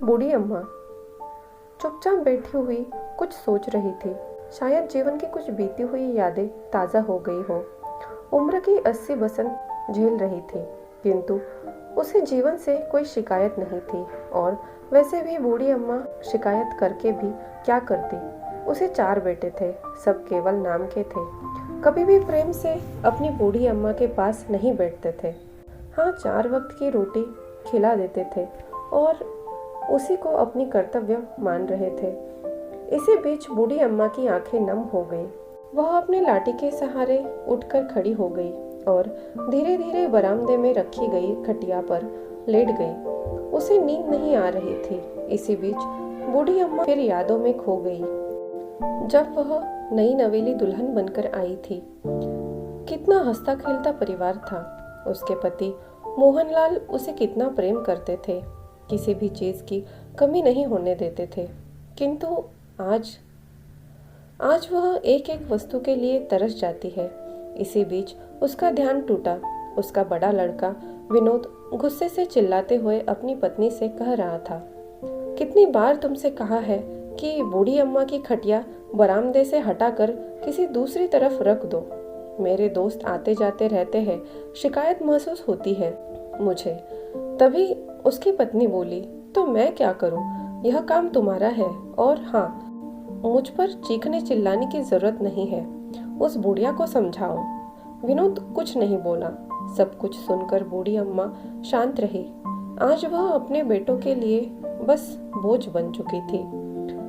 बूढ़ी अम्मा चुपचाप बैठी हुई कुछ सोच रही थी। शायद जीवन की कुछ बीती हुई यादें ताज़ा हो गई हो। उम्र की 80 बसंत झेल रही थी, किंतु उसे जीवन से कोई शिकायत नहीं थी। और वैसे भी बूढ़ी अम्मा शिकायत करके भी क्या करती। उसे 4 बेटे थे, सब केवल नाम के थे। कभी भी प्रेम से अपनी बूढ़ी अम्मा के पास नहीं बैठते थे। हाँ, 4 वक्त की रोटी खिला देते थे और उसी को अपनी कर्तव्य मान रहे थे। इसी बीच बूढ़ी अम्मा की आंखें नम हो गई। वह अपनी लाठी के सहारे उठकर खड़ी हो गई और धीरे धीरे बरामदे में रखी गई खटिया पर लेट गई। उसे नींद नहीं आ रही थी। इसी बीच बूढ़ी अम्मा फिर यादों में खो गई, जब वह नई नवेली दुल्हन बनकर आई थी। कितना हंसता खेलता परिवार था। उसके पति मोहनलाल उसे कितना प्रेम करते थे, किसी भी चीज की कमी नहीं होने देते थे। किंतु आज वह एक एक वस्तु के लिए तरस जाती है। इसी बीच उसका ध्यान टूटा। उसका बड़ा लड़का विनोद गुस्से से चिल्लाते हुए अपनी पत्नी से कह रहा था, कितनी बार तुमसे कहा है कि बूढ़ी अम्मा की खटिया बरामदे से हटाकर किसी दूसरी तरफ रख दो। मेरे दोस्त आते जाते रहते हैं, शिकायत महसूस होती है मुझे। तभी उसकी पत्नी बोली, तो मैं क्या करूं? यह काम तुम्हारा है। और हाँ, मुझ पर चीखने चिल्लाने की जरूरत नहीं है। उस बुढ़िया को समझाओ। विनोद कुछ नहीं बोला। सब कुछ सुनकर बूढ़ी अम्मा शांत रही। आज वह अपने बेटों के लिए बस बोझ बन चुकी थी।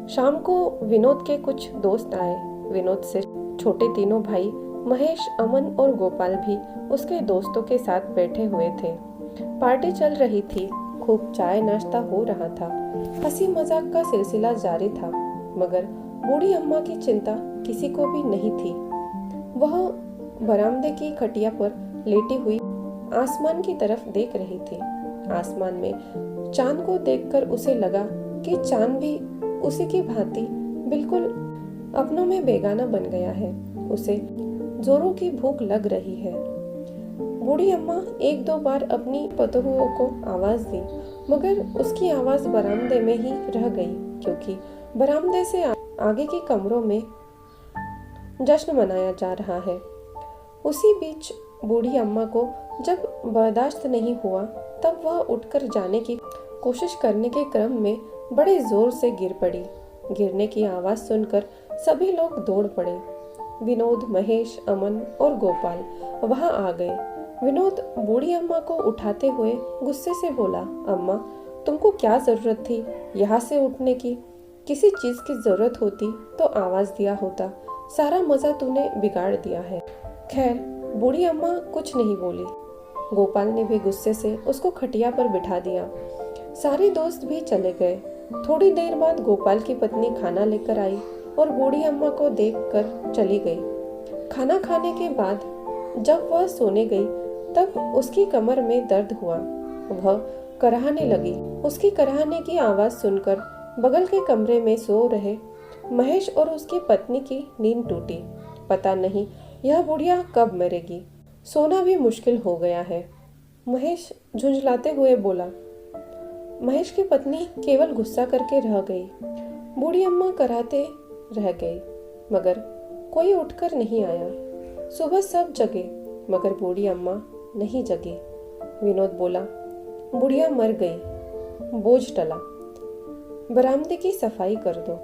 शाम को विनोद के कुछ दोस्त आए। विनोद से छोटे तीनों भाई महेश, अमन और गोपाल भी उसके दोस्तों के साथ बैठे हुए थे। पार्टी चल रही थी। खूब चाय नाश्ता हो रहा था। हंसी मजाक का सिलसिला जारी था, मगर बूढ़ी अम्मा की चिंता किसी को भी नहीं थी। वह बरामदे की खटिया पर लेटी हुई आसमान की तरफ देख रही थी। आसमान में चांद को देखकर उसे लगा कि चांद भी उसी की भांति बिल्कुल अपनों में बेगाना बन गया है। उसे जोरों की भूख लग रही है। बूढ़ी अम्मा 1-2 बार अपनी पतोहुओं को आवाज दी, मगर उसकी आवाज बरामदे में ही रह गई, क्योंकि बरामदे से आगे के कमरों में जश्न मनाया जा रहा है। उसी बीच बूढ़ी अम्मा को जब बर्दाश्त नहीं हुआ, तब वह उठकर जाने की कोशिश करने के क्रम में बड़े जोर से गिर पड़ी। गिरने की आवाज सुनकर सभी लोग दौड़ पड़े। विनोद, महेश, अमन और गोपाल वहां आ गए। विनोद बूढ़ी अम्मा को उठाते हुए गुस्से से बोला, अम्मा, तुमको क्या जरूरत थी यहाँ से उठने की? किसी चीज की जरूरत होती तो आवाज दिया होता। सारा मजा तूने बिगाड़ दिया है। खैर, बूढ़ी अम्मा कुछ नहीं बोली। गोपाल ने भी गुस्से से उसको खटिया पर बिठा दिया। सारे दोस्त भी चले गए। थोड़ी देर बाद गोपाल की पत्नी खाना लेकर आई और बूढ़ी अम्मा को देखकर चली गई। खाना खाने के बाद जब वह सोने गई, तब उसकी कमर में दर्द हुआ। वह कराहने लगी। उसकी कराहने की आवाज सुनकर बगल के कमरे में सो रहे महेश और उसकी पत्नी की नींद टूटी। पता नहीं यह बुढ़िया कब मरेगी। सोना भी मुश्किल हो गया है। महेश झुंझलाते हुए बोला। महेश की पत्नी केवल गुस्सा करके रह गई। बूढ़ी अम्मा कराहते रह गई, मगर कोई उठकर नहीं आया। सुबह सब जगे, मगर बूढ़ी अम्मा नहीं जगी। विनोद बोला, बुढ़िया मर गई, बोझ टला, बरामदे की सफाई कर दो।